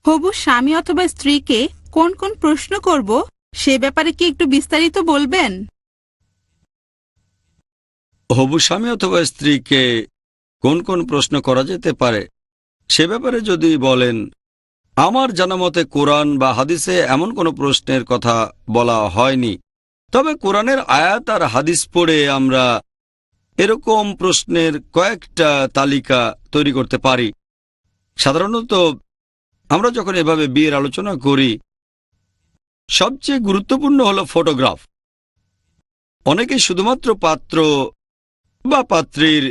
হবু স্বামী অথবা স্ত্রীকে কোন কোন প্রশ্ন করব সে ব্যাপারে কি একটু বিস্তারিত বলবেন? হবু স্বামী অথবা স্ত্রীকে কোন কোন প্রশ্ন করা যেতে পারে সে ব্যাপারে যদি বলেন, আমার জানা মতে কোরআন বা হাদিসে এমন কোনো প্রশ্নের কথা বলা হয়নি। তবে কোরআনের আয়াত আর হাদিস পড়ে আমরা এরকম প্রশ্নের কয়েকটা তালিকা তৈরি করতে পারি। সাধারণত আমরা যখন এভাবে বিয়ের আলোচনা করি, সবচেয়ে গুরুত্বপূর্ণ হলো ফটোগ্রাফ। অনেকে শুধুমাত্র পাত্র বা পাত্রীর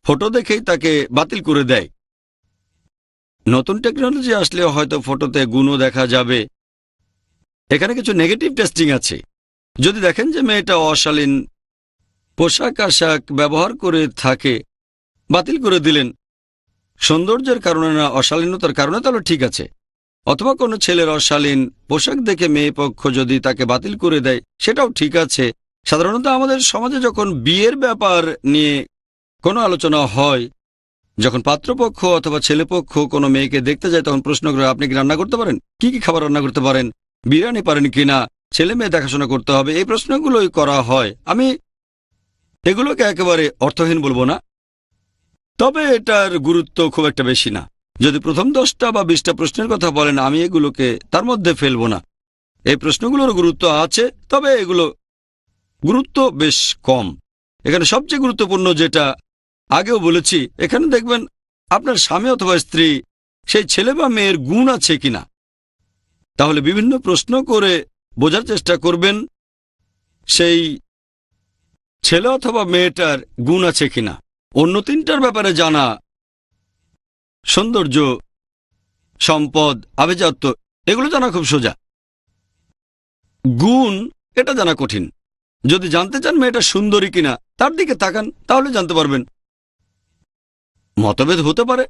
ফটো দেখেই তাকে বাতিল করে দেয়। নতুন টেকনোলজি আসলে হয়তো ফটোতে গুণও দেখা যাবে। এখানে কিছু নেগেটিভ টেস্টিং আছে। যদি দেখেন যে মেয়েটা অশালীন পোশাক আশাক ব্যবহার করে থাকে, বাতিল করে দিলেন। সৌন্দর্যের কারণে না, অশালীনতার কারণে, তাহলে ঠিক আছে। অথবা কোনো ছেলের অশালীন পোশাক দেখে মেয়ে পক্ষ যদি তাকে বাতিল করে দেয়, সেটাও ঠিক আছে। সাধারণত আমাদের সমাজে যখন বিয়ের ব্যাপার নিয়ে কোনো আলোচনা হয়, যখন পাত্রপক্ষ অথবা ছেলেপক্ষ কোনো মেয়েকে দেখতে যায়, তখন প্রশ্ন করে, আপনি কি রান্না করতে পারেন? কি কি খাবার রান্না করতে পারেন? বিরিয়ানি পারেন কিনা? ছেলে মেয়ে দেখাশোনা করতে হবে, এই প্রশ্নগুলোই করা হয়। আমি এগুলোকে একেবারে অর্থহীন বলবো না, তবে এটার গুরুত্ব খুব একটা বেশি না। যদি প্রথম 10টা বা 20টা প্রশ্নের কথা বলেন, আমি এগুলোকে তার মধ্যে ফেলবো না। এই প্রশ্নগুলোর গুরুত্ব আছে, তবে এগুলো গুরুত্ব বেশ কম। এখানে সবচেয়ে গুরুত্বপূর্ণ যেটা আগেও বলেছি, এখানে দেখবেন আপনার স্বামী অথবা স্ত্রী সেই ছেলে বা মেয়ের গুণ আছে কিনা। তাহলে বিভিন্ন প্রশ্ন করে বোঝার চেষ্টা করবেন সেই ছেলে অথবা মেয়েটার গুণ আছে কিনা। অন্য 3টার ব্যাপারে জানা, সৌন্দর্য, সম্পদ, আভিজাত্য, এগুলো জানা খুব সোজা। গুণ এটা জানা কঠিন। যদি জানতে চান মেয়েটা সুন্দরী কিনা, তার দিকে তাকান, তাহলে জানতে পারবেন। মতভেদ হতে পারে,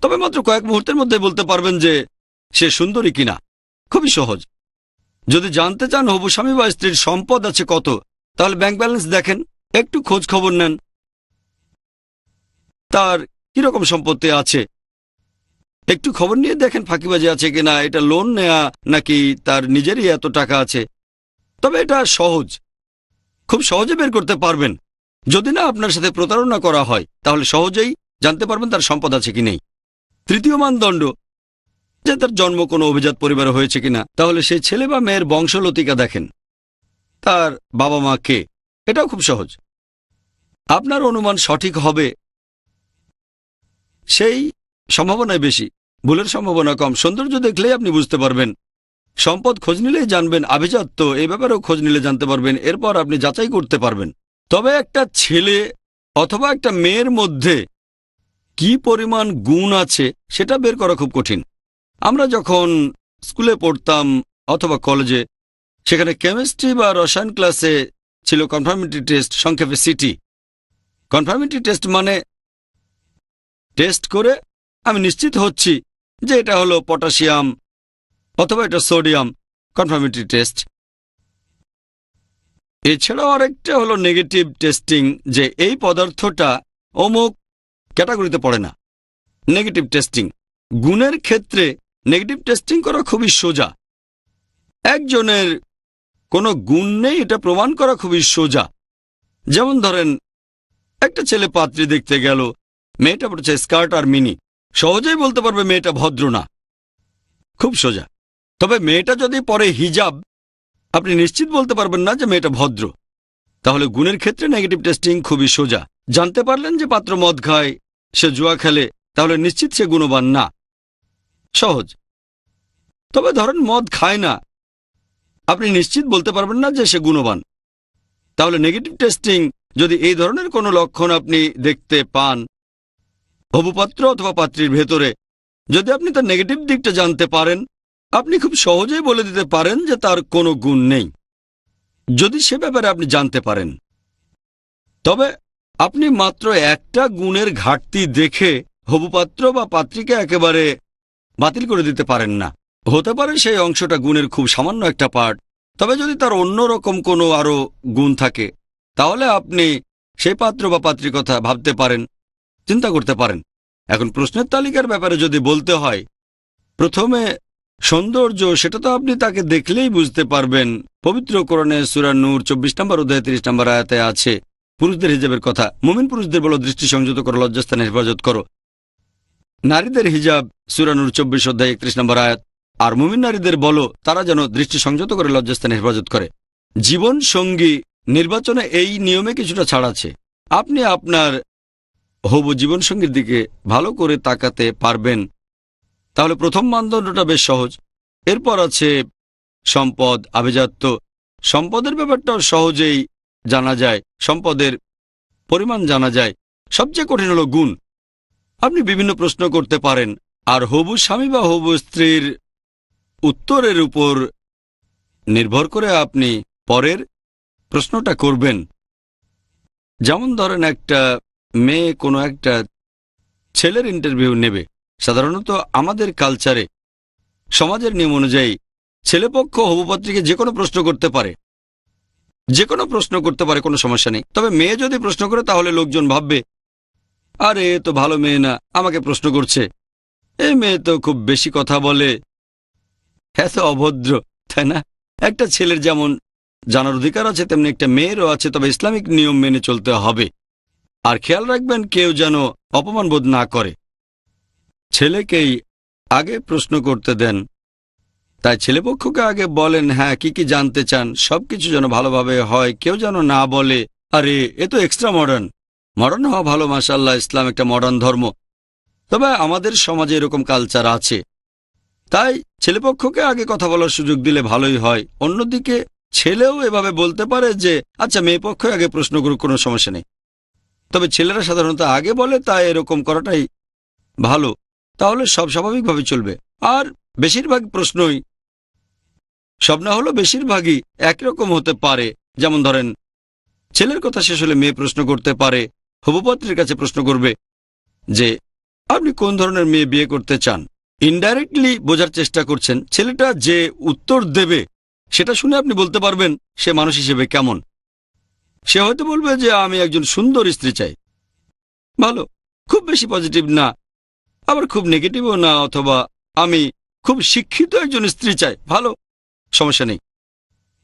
তবে মাত্র কয়েক মুহূর্তের মধ্যে বলতে পারবেন যে সে সুন্দরী কিনা। খুবই সহজ। যদি জানতে চান হবু স্বামী বা স্ত্রীর সম্পদ আছে কত, তাহলে ব্যাংক ব্যালেন্স দেখেন, একটু খোঁজ খবর নেন, তার কিরকম সম্পত্তি আছে একটু খবর নিয়ে দেখেন ফাঁকিবাজি আছে কিনা, এটা লোন নেয়া নাকি তার নিজেরই এত টাকা আছে। তবে এটা সহজ, খুব সহজে বের করতে পারবেন। যদি না আপনার সাথে প্রতারণা করা হয়, তাহলে সহজেই জানতে পারবেন তার সম্পদ আছে কি নেই। তৃতীয় মানদণ্ড, যে তার জন্ম কোনো অভিজাত পরিবারে হয়েছে কিনা। তাহলে সেই ছেলে বা মেয়ের বংশলতিকা দেখেন, তার বাবা মা কে। এটাও খুব সহজ, আপনার অনুমান সঠিক হবে সেই সম্ভাবনায় বেশি, ভুলের সম্ভাবনা কম। সৌন্দর্য দেখলেই আপনি বুঝতে পারবেন, সম্পদ খোঁজ নিলেই জানবেন, আভিজাত্য এই ব্যাপারেও খোঁজ নিলে জানতে পারবেন। এরপর আপনি যাচাই করতে পারবেন। তবে একটা ছেলে অথবা একটা মেয়ের মধ্যে কি পরিমাণ গুণ আছে সেটা বের করা খুব কঠিন। আমরা যখন স্কুলে পড়তাম অথবা কলেজে, সেখানে কেমিস্ট্রি বা রসায়ন ক্লাসে ছিল কনফার্মিটি টেস্ট, সংক্ষেপে সিটি। কনফার্মিটি টেস্ট মানে টেস্ট করে আমি নিশ্চিত হচ্ছি যে এটা হলো পটাশিয়াম অথবা এটা সোডিয়াম, কনফার্মিটি টেস্ট। এছাড়াও আরেকটা হলো নেগেটিভ টেস্টিং, যে এই পদার্থটা অমুক ক্যাটাগরিতে পড়ে না। নেগেটিভ টেস্টিং, গুণের ক্ষেত্রে নেগেটিভ টেস্টিং করা খুবই সোজা। একজনের কোনো গুণ নেই এটা প্রমাণ করা খুবই সোজা। যেমন ধরেন, একটা ছেলে পাত্রী দেখতে গেল, মেয়েটা পড়েছে স্কার্ট আর মিনি, সহজেই বলতে পারবে মেয়েটা ভদ্র না, খুব সোজা। তবে মেয়েটা যদি পরে হিজাব, আপনি নিশ্চিত বলতে পারবেন না যে মেয়েটা ভদ্র। তাহলে গুণের ক্ষেত্রে নেগেটিভ টেস্টিং খুবই সোজা। জানতে পারলেন যে পাত্র মদ খায়, সে জুয়া খেলে, তাহলে নিশ্চিত সে গুণবান না, সহজ। তবে ধরেন মদ খায় না, আপনি নিশ্চিত বলতে পারবেন না যে সে গুণবান। তাহলে নেগেটিভ টেস্টিং, যদি এই ধরনের কোনো লক্ষণ আপনি দেখতে পান হবু পাত্র অথবা পাত্রীর ভেতরে, যদি আপনি তার নেগেটিভ দিকটা জানতে পারেন, আপনি খুব সহজেই বলে দিতে পারেন যে তার কোনো গুণ নেই, যদি সে ব্যাপারে আপনি জানতে পারেন। তবে আপনি মাত্র একটা গুণের ঘাটতি দেখে হবু পাত্র বা পাত্রীকে একেবারে বাতিল করে দিতে পারেন না। হতে পারে সেই অংশটা গুণের খুব সামান্য একটা পার্ট, তবে যদি তার অন্য রকম কোনো আরও গুণ থাকে, তাহলে আপনি সেই পাত্র বা পাত্রীর কথা ভাবতে পারেন, চিন্তা করতে পারেন। এখন প্রশ্নের তালিকার ব্যাপারে যদি বলতে হয়, প্রথমে সৌন্দর্য, সেটা তো আপনি তাকে দেখলেই বুঝতে পারবেন। পবিত্র কোরআনে সূরা নূর 24 নম্বর অধ্যায় 30 নম্বর আয়াতে আছে পুরুষদের হিজাবের কথা। মুমিন পুরুষদের বলো দৃষ্টি সংযত করো, লজ্জাস্থানে হেফাজত করো। নারীদের হিজাব সূরা নূর 24 অধ্যায় 31 নম্বর আয়াত। আর মুমিন নারীদের বলো তারা যেন দৃষ্টি সংযত করে লজ্জাস্থানে হেফাজত করে। জীবন সঙ্গী নির্বাচনে এই নিয়মে কিছুটা ছাড় আছে। আপনি আপনার হবু জীবনসঙ্গীর দিকে ভালো করে তাকাতে পারবেন। তাহলে প্রথম মানদণ্ডটা বেশ সহজ। এরপর আছে সম্পদ, আভিজাত্য। সম্পদের ব্যাপারটাও সহজেই জানা যায়, সম্পদের পরিমাণ জানা যায়। সবচেয়ে কঠিন হলো গুণ। আপনি বিভিন্ন প্রশ্ন করতে পারেন, আর হবু স্বামী বা হবু স্ত্রীর উত্তরের উপর নির্ভর করে আপনি পরের প্রশ্নটা করবেন। যেমন ধরেন, একটা মেয়ে কোনো একটা ছেলের ইন্টারভিউ নেবে। সাধারণত আমাদের কালচারে, সমাজের নিয়ম অনুযায়ী ছেলেপক্ষ হবুপাত্রীকে যে কোনো প্রশ্ন করতে পারে, কোনো সমস্যা নেই। তবে মেয়ে যদি প্রশ্ন করে তাহলে লোকজন ভাববে, আরে এ তো ভালো মেয়ে না, আমাকে প্রশ্ন করছে, এই মেয়ে তো খুব বেশি কথা বলে, এত অভদ্র, তাই না? একটা ছেলের যেমন জানার অধিকার আছে, তেমনি একটা মেয়েরও আছে, তবে ইসলামিক নিয়ম মেনে চলতে হবে। আর খেয়াল রাখবেন কেউ যেন অপমান বোধ না করে। ছেলেকেই আগে প্রশ্ন করতে দেন। তাই ছেলেপক্ষকে আগে বলেন হ্যাঁ কি কি জানতে চান, সবকিছু যেন ভালোভাবে হয়। কেউ যেন না বলে আরে এ তো এক্সট্রা মডার্ন হওয়া ভালো, মাশাআল্লাহ, ইসলাম একটা মডার্ন ধর্ম। তবে আমাদের সমাজে এরকম কালচার আছে, তাই ছেলেপক্ষকে আগে কথা বলার সুযোগ দিলে ভালোই হয়। অন্যদিকে ছেলেও এভাবে বলতে পারে যে আচ্ছা মেয়ে পক্ষ আগে প্রশ্ন করুক, কোনো সমস্যা নেই। তবে ছেলেরা সাধারণত আগে বলে, তাই এরকম করাটাই ভালো। তাহলে সব স্বাভাবিকভাবে চলবে। আর বেশিরভাগ প্রশ্নই, সব না হলেও বেশিরভাগই একরকম হতে পারে। যেমন ধরেন, ছেলের কথা শেষ হলে মেয়ে প্রশ্ন করতে পারে, হবুপাত্রীর কাছে প্রশ্ন করবে যে আপনি কোন ধরনের মেয়ে বিয়ে করতে চান। ইনডাইরেক্টলি বোঝার চেষ্টা করছেন। ছেলেটা যে উত্তর দেবে সেটা শুনে আপনি বলতে পারবেন সে মানুষ হিসেবে কেমন। সে হয়তো বলবে যে আমি একজন সুন্দর স্ত্রী চাই, ভালো, খুব বেশি পজিটিভ না, আবার খুব নেগেটিভও না, অথবা আমি খুব শিক্ষিত একজন স্ত্রী চাই, ভালো, সমস্যা নেই।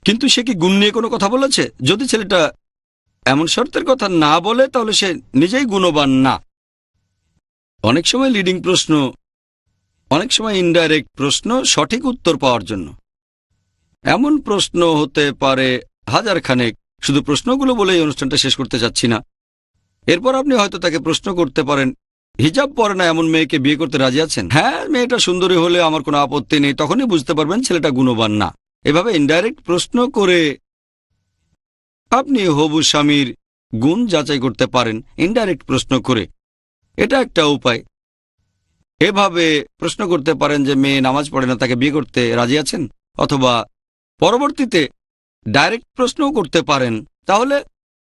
কিন্তু সে কি গুণ নিয়ে কোনো কথা বলেছে? যদি ছেলেটা এমন শর্তের কথা না বলে তাহলে সে নিজেই গুণবান না। অনেক সময় লিডিং প্রশ্ন, অনেক সময় ইনডাইরেক্ট প্রশ্ন সঠিক উত্তর পাওয়ার জন্য। এমন প্রশ্ন হতে পারে হাজার খানেক। শুধু প্রশ্নগুলো বলে এই অনুষ্ঠানটা শেষ করতে চাচ্ছি না। এরপর আপনি হয়তো তাকে প্রশ্ন করতে পারেন, হিজাব পরে না এমন মেয়েকে বিয়ে করতে রাজি আছেন? হ্যাঁ, মেয়েটা সুন্দরী হলে আমার কোনো আপত্তি নেই। তখনই বুঝতে পারবেন ছেলেটা গুণবান না। এভাবে ইনডাইরেক্ট প্রশ্ন করে আপনি হবু স্বামীর গুণ যাচাই করতে পারেন, ইনডাইরেক্ট প্রশ্ন করে। এটা একটা উপায়। এভাবে প্রশ্ন করতে পারেন যে মেয়ে নামাজ পড়ে না, তাকে বিয়ে করতে রাজি আছেন? অথবা পরবর্তীতে ডাইরেক্ট প্রশ্নও করতে পারেন। তাহলে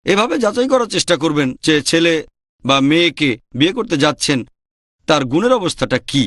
এভাবে যাচাই করার চেষ্টা করবেন যে ছেলে বা মেয়েকে বিয়ে করতে যাচ্ছেন তার গুণের অবস্থাটা কি।